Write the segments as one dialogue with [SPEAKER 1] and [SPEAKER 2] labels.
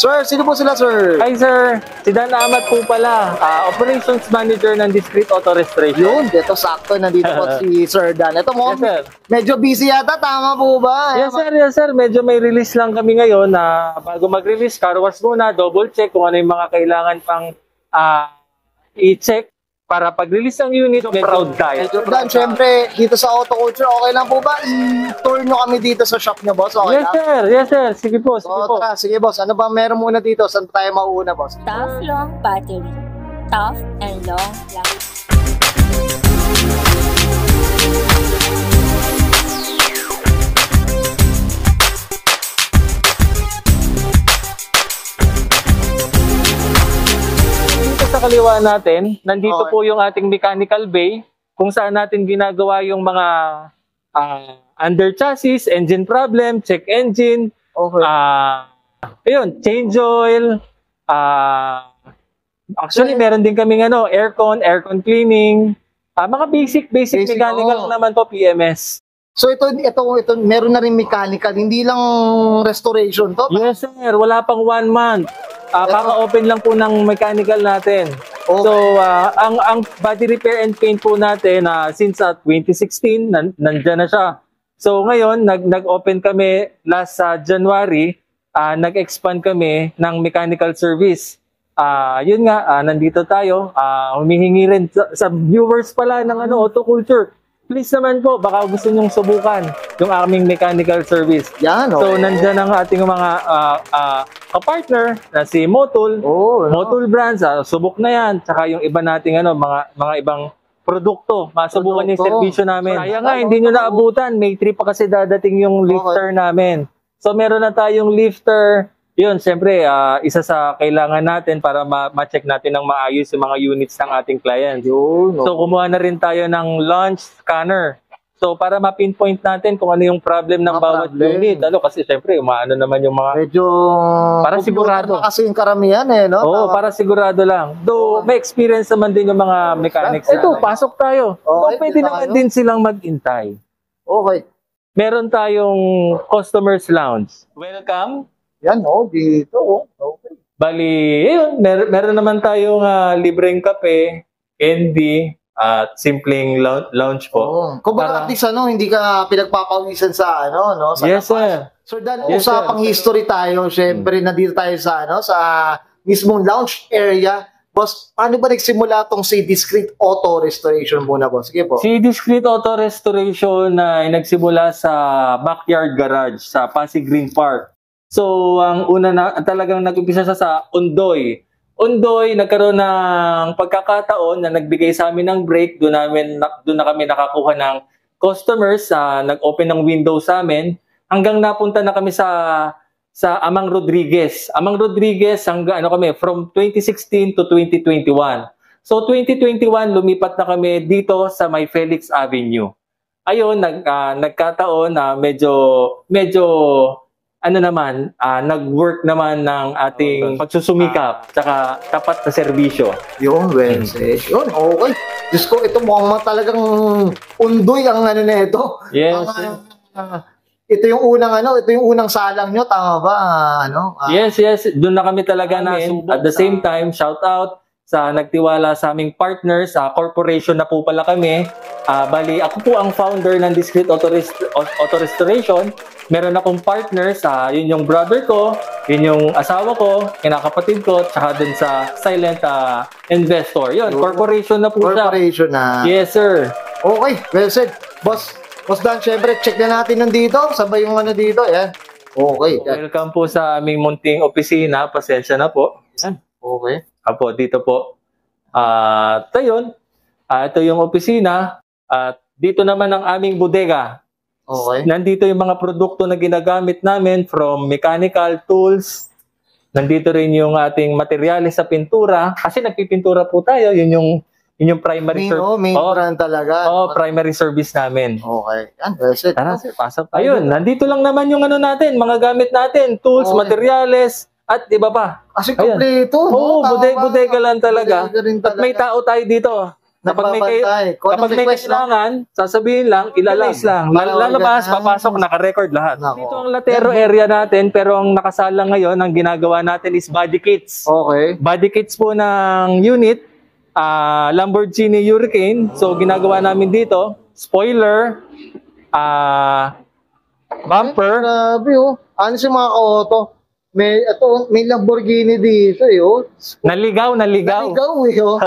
[SPEAKER 1] Sir, sino po sila, sir?
[SPEAKER 2] Hi sir, si Dan Amat po pala, Operations Manager ng Discrete Auto Restoration.
[SPEAKER 1] Yun, ito sakto, nandito po si Sir Dan. Ito mo,
[SPEAKER 2] Yes, sir.
[SPEAKER 1] medyo busy yata, tama po ba?
[SPEAKER 2] Yes sir, medyo may release lang kami ngayon na bago mag-release, car wash muna, double check kung ano yung mga kailangan pang i-check para pag-release ng unit, medyo proud tayo.
[SPEAKER 1] Sir Dan, syempre, dito sa Auto Culture, okay lang po ba? I-tour nyo kami dito sa shop nyo, boss? Okay lang?
[SPEAKER 2] Yes sir, sige po, sige
[SPEAKER 1] So,
[SPEAKER 2] po.
[SPEAKER 1] tara, sige, boss. Ano ba meron muna dito? Saan tayo mauuna, boss?
[SPEAKER 3] Tough long battery. Tough and long life.
[SPEAKER 2] Sa kaliwa natin, nandito
[SPEAKER 1] Okay.
[SPEAKER 2] po yung ating mechanical bay kung saan natin ginagawa yung mga under chassis, engine problem, check engine,
[SPEAKER 1] Okay.
[SPEAKER 2] ayun, change oil, actually meron din kaming aircon cleaning, mga basic
[SPEAKER 1] Basic,
[SPEAKER 2] mechanical
[SPEAKER 1] oo.
[SPEAKER 2] naman po, PMS.
[SPEAKER 1] So, ito, meron na rin mechanical, hindi lang restoration to.
[SPEAKER 2] Yes sir, wala pang 1 month. Kaka-open lang po ng mechanical natin.
[SPEAKER 1] Okay.
[SPEAKER 2] So, ang body repair and paint po natin, since 2016, nandyan na siya. So, ngayon, nag-open kami last January, nag-expand kami ng mechanical service. Yun nga, nandito tayo. Humihingi rin sa viewers pala ng Auto Culture. Please naman po, baka gusto nyong subukan yung aming mechanical service.
[SPEAKER 1] Yan, okay.
[SPEAKER 2] So, nandyan ang ating mga kapartner na si Motul. Motul Brands, subok na yan. Tsaka yung iba nating mga ibang produkto. Masubukan yung servisyo namin. Kaya nga, hindi nyo naabutan. May trip pa kasi dadating yung lifter namin. So, meron na tayong lifter. Yun, siyempre, isa sa kailangan natin para ma-check natin ng maayos yung mga units ng ating client. So, kumuha na rin tayo ng launch scanner. So, para ma-pinpoint natin kung ano yung problem ng bawat unit. Kasi siyempre, umaano naman yung mga...
[SPEAKER 1] Medyo...
[SPEAKER 2] Para sigurado.
[SPEAKER 1] Kasi yung karamihan no?
[SPEAKER 2] Oo, para sigurado lang. Though, may experience naman din yung mga mechanics. Ito, pasok tayo.
[SPEAKER 1] Okay,
[SPEAKER 2] Pwede naman din silang mag-intay.
[SPEAKER 1] Okay.
[SPEAKER 2] Meron tayong customers lounge. Welcome.
[SPEAKER 1] Yan, dito. Okay.
[SPEAKER 2] Bali, yun, meron naman tayong libreng kape, candy, at simpleng lounge po.
[SPEAKER 1] Kung baka at least, hindi ka pinagpapawisan sa, sa
[SPEAKER 2] Yes,
[SPEAKER 1] labas.
[SPEAKER 2] sir.
[SPEAKER 1] So, Dan,
[SPEAKER 2] Yes,
[SPEAKER 1] usapang
[SPEAKER 2] sir.
[SPEAKER 1] history tayo. Siyempre, nandito tayo sa, sa mismong lounge area. Boss, paano ba nagsimula tong si Discrete Auto Restoration muna, boss? Sige po.
[SPEAKER 2] Si Discrete Auto Restoration ay nagsimula sa backyard garage sa Pasig Green Park. So, ang una na talagang nag-umpisa siya sa Ondoy. Ondoy, nagkaroon ng pagkakataon na nagbigay sa amin ng break. Doon na kami nakakuha ng customers, nag-open ng window sa amin. Hanggang napunta na kami sa Amang Rodriguez. Amang Rodriguez, hanggang kami, from 2016 to 2021. So, 2021, lumipat na kami dito sa May Felix Avenue. Ayun, nagkataon na medyo nag-work naman ng ating pagsusumikap tsaka tapat na serbisyo.
[SPEAKER 1] Yun, Wednesday. Yun, okay. Diyos ko, ito mukhang talagang undoy ang na ito.
[SPEAKER 2] Yes.
[SPEAKER 1] Ito yung unang salang nyo, tama ba?
[SPEAKER 2] Yes. Doon na kami talaga nasubok. At the same time, shout out sa nagtiwala sa aming partners, corporation na po pala kami. Bali, ako po ang founder ng Discrete Auto Restoration. Meron akong partners, yun yung brother ko, yun yung asawa ko, kinakapatid ko, tsaka dun sa silent investor. Yun, corporation na po siya.
[SPEAKER 1] Corporation na.
[SPEAKER 2] Yes, sir.
[SPEAKER 1] Okay, well said. Boss Dan, syempre, check na natin nandito. Sabay yung dito, yan. Okay.
[SPEAKER 2] Welcome po sa aming munting opisina. Pasensya na po.
[SPEAKER 1] Okay.
[SPEAKER 2] Apo, dito po. Ito yun. Ito yung opisina. At dito naman ang aming bodega.
[SPEAKER 1] Okay.
[SPEAKER 2] Nandito yung mga produkto na ginagamit namin from mechanical tools. Nandito rin yung ating materyales sa pintura. Kasi nagpipintura po tayo. Yun yung primary service.
[SPEAKER 1] Main brand talaga.
[SPEAKER 2] Primary service namin.
[SPEAKER 1] Okay. Yan, well said.
[SPEAKER 2] Tara, sir, pasok tayo. Ayun, nandito lang naman yung natin, mga gamit natin, tools, materyales, at iba pa.
[SPEAKER 1] Kasi kompleto.
[SPEAKER 2] Oo, bodega lang talaga.
[SPEAKER 1] Bodega rin
[SPEAKER 2] At may tao tayo dito.
[SPEAKER 1] Nagbabantay. Kung
[SPEAKER 2] Kapag
[SPEAKER 1] anong
[SPEAKER 2] may
[SPEAKER 1] request, no?
[SPEAKER 2] kailangan, sasabihin lang, ilalas lang. Lalabas, papasok, naka-record lahat.
[SPEAKER 1] Nako.
[SPEAKER 2] Dito ang Latero area natin, pero ang nakasala ngayon, ang ginagawa natin is body kits.
[SPEAKER 1] Okay.
[SPEAKER 2] Body kits po ng unit, Lamborghini Hurricane. So, ginagawa namin dito, spoiler, bumper.
[SPEAKER 1] Grabe, oh. Ano si mga ka-auto? May Lamborghini dito, eh, oh.
[SPEAKER 2] Naligaw.
[SPEAKER 1] Naligaw, eh, oh.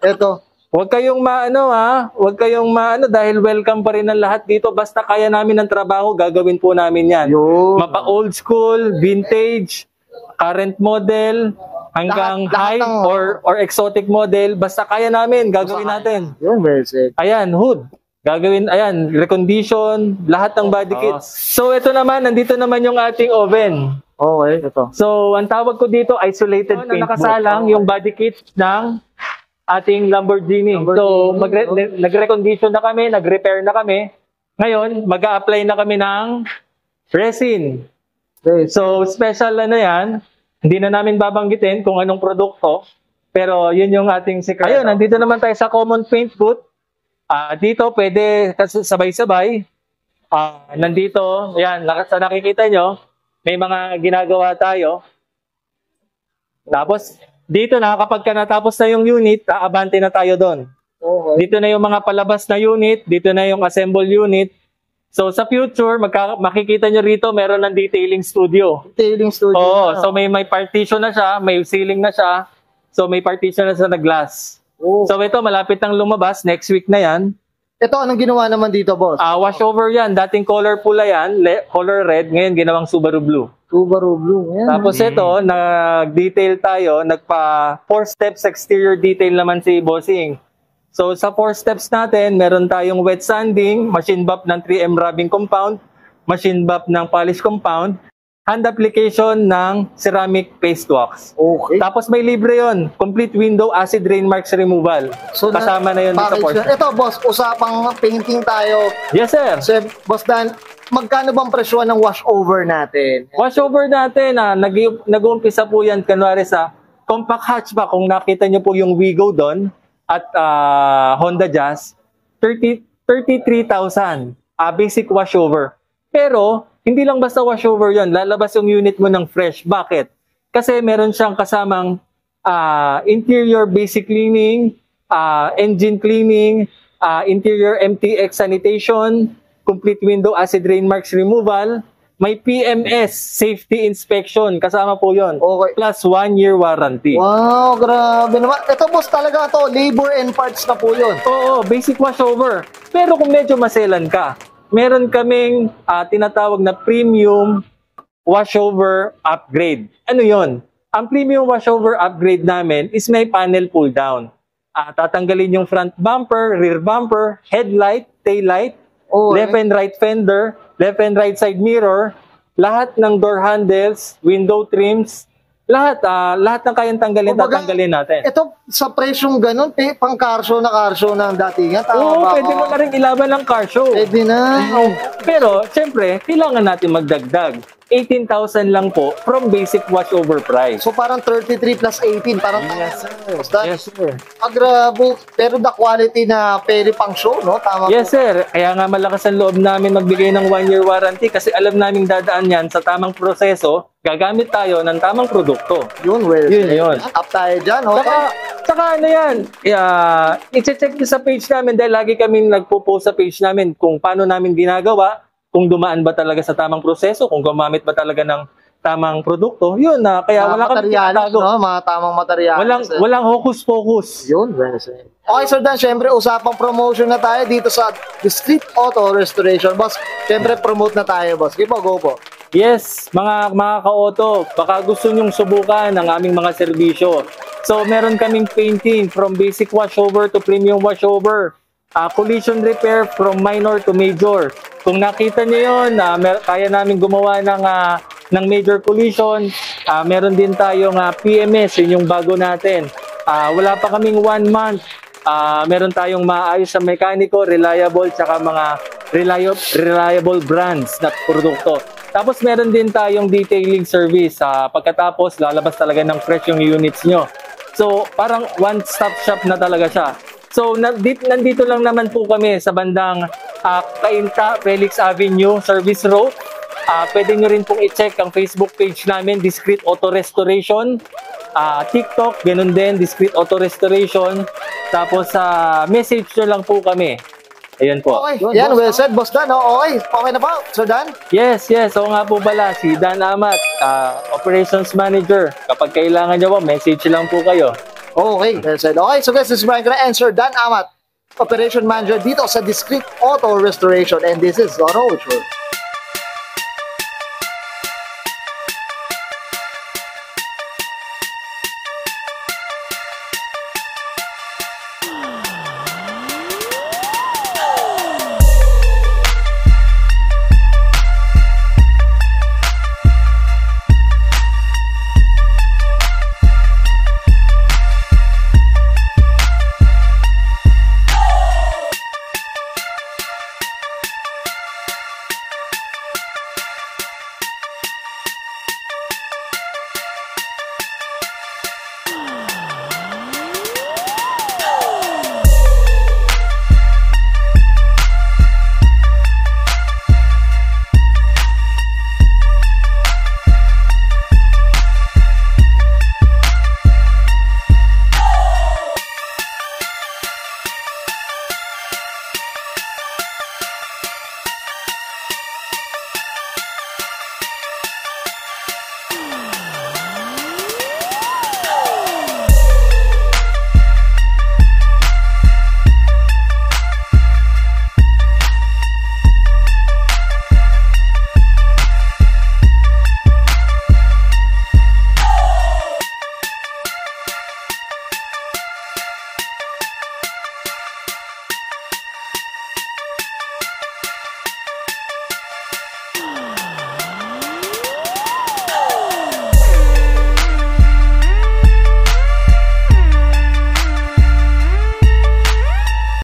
[SPEAKER 1] Ito.
[SPEAKER 2] Huwag kayong maano huwag kayong maano dahil welcome pa rin ang lahat dito. Basta kaya namin ng trabaho, gagawin po namin yan.
[SPEAKER 1] Yun.
[SPEAKER 2] Mapa old school, vintage, current model, hanggang
[SPEAKER 1] Lahat
[SPEAKER 2] high
[SPEAKER 1] ng-
[SPEAKER 2] or exotic model. Basta kaya namin, gagawin natin.
[SPEAKER 1] Yun, well said.
[SPEAKER 2] Ayan, hood. Gagawin, ayan, recondition, lahat ng body kits. So ito naman, nandito naman yung ating oven.
[SPEAKER 1] Okay, ito.
[SPEAKER 2] So, ang tawag ko dito, isolated paint. Nakasalang yung body kit ng ating Lamborghini. So, nag-recondition na kami, nag-repair na kami. Ngayon, mag-a-apply na kami ng resin.
[SPEAKER 1] Okay.
[SPEAKER 2] So, special ano yan. Hindi na namin babanggitin kung anong produkto. Pero, yun yung ating secret. Ayun, nandito naman tayo sa common paint booth. Dito, pwede sabay-sabay. Nandito, yan, sa nakikita nyo, may mga ginagawa tayo. Tapos, dito na, kapag natapos na yung unit, aabante na tayo doon.
[SPEAKER 1] Okay.
[SPEAKER 2] Dito na yung mga palabas na unit, dito na yung assemble unit. So, sa future, makikita nyo rito, meron ng detailing studio.
[SPEAKER 1] Detailing studio.
[SPEAKER 2] Oo, so may partition na siya, may ceiling na siya. So, may partition na siya na glass.
[SPEAKER 1] Oh.
[SPEAKER 2] So, ito, malapit nang lumabas, next week na yan.
[SPEAKER 1] Ito, anong ginawa naman dito, boss?
[SPEAKER 2] Washover yan, dating color pula yan, color red, ngayon ginawang Subaru Blue.
[SPEAKER 1] Subaru Blue. Yan.
[SPEAKER 2] Tapos ito, nag-detail tayo, nagpa 4 steps exterior detail naman si Bossing. So sa 4 steps natin, meron tayong wet sanding, machine buff ng 3M rubbing compound, machine buff ng polish compound, hand application ng ceramic paste wax.
[SPEAKER 1] Okay.
[SPEAKER 2] Tapos may libre yon, complete window acid rain marks removal.
[SPEAKER 1] So,
[SPEAKER 2] kasama na yun sa
[SPEAKER 1] package
[SPEAKER 2] 4
[SPEAKER 1] na.
[SPEAKER 2] steps.
[SPEAKER 1] Ito, boss, usapang painting tayo.
[SPEAKER 2] Yes sir.
[SPEAKER 1] So, boss Dan, magkano bang presyo ng washover natin?
[SPEAKER 2] Washover natin, nag-uumpisa po yan, kanwari sa compact hatchback, kung nakita nyo po yung Wigo doon, at Honda Jazz, 33,000, basic washover. Pero, hindi lang basta washover yon, lalabas yung unit mo ng fresh. Bakit? Kasi meron siyang kasamang interior basic cleaning, engine cleaning, interior MTX sanitation, complete window acid rain marks removal, may PMS, safety inspection, kasama po yon.
[SPEAKER 1] Okay.
[SPEAKER 2] Plus 1 year warranty.
[SPEAKER 1] Wow, grabe naman. Ito, boss, talaga to, labor and parts na po yun.
[SPEAKER 2] Oo, basic washover. Pero kung medyo maselan ka, meron kaming tinatawag na premium washover upgrade. Ano yon? Ang premium washover upgrade namin is may panel pull down. Tatanggalin yung front bumper, rear bumper, headlight, taillight, left and right fender, left and right side mirror, lahat ng door handles, window trims, lahat ng kayang tanggalin,
[SPEAKER 1] Kumbaga,
[SPEAKER 2] tatanggalin natin.
[SPEAKER 1] Ito, sa presyong ganun, pang car show ng datingan. Tama
[SPEAKER 2] Oo,
[SPEAKER 1] ba
[SPEAKER 2] pwede
[SPEAKER 1] ako?
[SPEAKER 2] mo na rin ilaban ng car show.
[SPEAKER 1] Pwede na.
[SPEAKER 2] Pero, syempre, kailangan natin magdagdag. 18,000 lang po from basic washover price.
[SPEAKER 1] So, parang 33 plus 18. Parang
[SPEAKER 2] Yes, sir.
[SPEAKER 1] Basta,
[SPEAKER 2] Yes, sir.
[SPEAKER 1] grabe. Pero the quality na pwede pang show, no? Tama
[SPEAKER 2] Yes,
[SPEAKER 1] po.
[SPEAKER 2] sir. Kaya nga malakas ang loob namin magbigay ng 1 year warranty kasi alam naming dadaan yan sa tamang proseso, gagamit tayo ng tamang produkto.
[SPEAKER 1] Yun, well.
[SPEAKER 2] Yun, yun.
[SPEAKER 1] Up tayo dyan, okay?
[SPEAKER 2] Saka ano yan, i-check nyo sa page namin dahil lagi kami nagpo-post sa page namin kung paano namin ginagawa, kung dumaan ba talaga sa tamang proseso, kung gumamit ba talaga ng tamang produkto. Yun na, kaya wala kami
[SPEAKER 1] Materialis,
[SPEAKER 2] tinatago.
[SPEAKER 1] no? Mga tamang materialis.
[SPEAKER 2] Walang hocus-pocus.
[SPEAKER 1] Yun, well said. Okay, Sir Dan, syempre, usapang promotion na tayo dito sa The Street Auto Restoration. Boss, syempre, promote na tayo, boss. Go po.
[SPEAKER 2] Yes, mga ka-auto, baka gusto nyong subukan ang aming mga serbisyo. So, meron kaming painting from basic washover to premium washover. Collision repair from minor to major. Kung nakita nyo yun, kaya namin gumawa ng major collision. Meron din tayong PMS, yun yung bago natin. Wala pa kaming 1 month. Meron tayong maayos sa mekaniko, reliable, tsaka mga reliable brands na produkto. Tapos meron din tayong detailing service. Pagkatapos, lalabas talaga ng fresh yung units nyo. So, parang one-stop shop na talaga siya. So, nandito lang naman po kami sa bandang Cainta, Felix Avenue, Service Road. Pwede nyo rin pong i-check ang Facebook page namin, Discreet Auto Restoration. TikTok, ganun din, Discreet Auto Restoration. Tapos, message nyo lang po kami. Ayun po.
[SPEAKER 1] Okay, yan, well said, Boss Dan. Okay, okay na po, Sir Dan?
[SPEAKER 2] Yes. Oo nga po pala, si Dan Amat, Operations Manager. Kapag kailangan nyo po, message lang po kayo.
[SPEAKER 1] Okay, well said. Okay, so guys, this is Brian Cana and Sir Dan Amat, Operation Manager dito sa Discreet Auto Restoration. And this is Auto Show.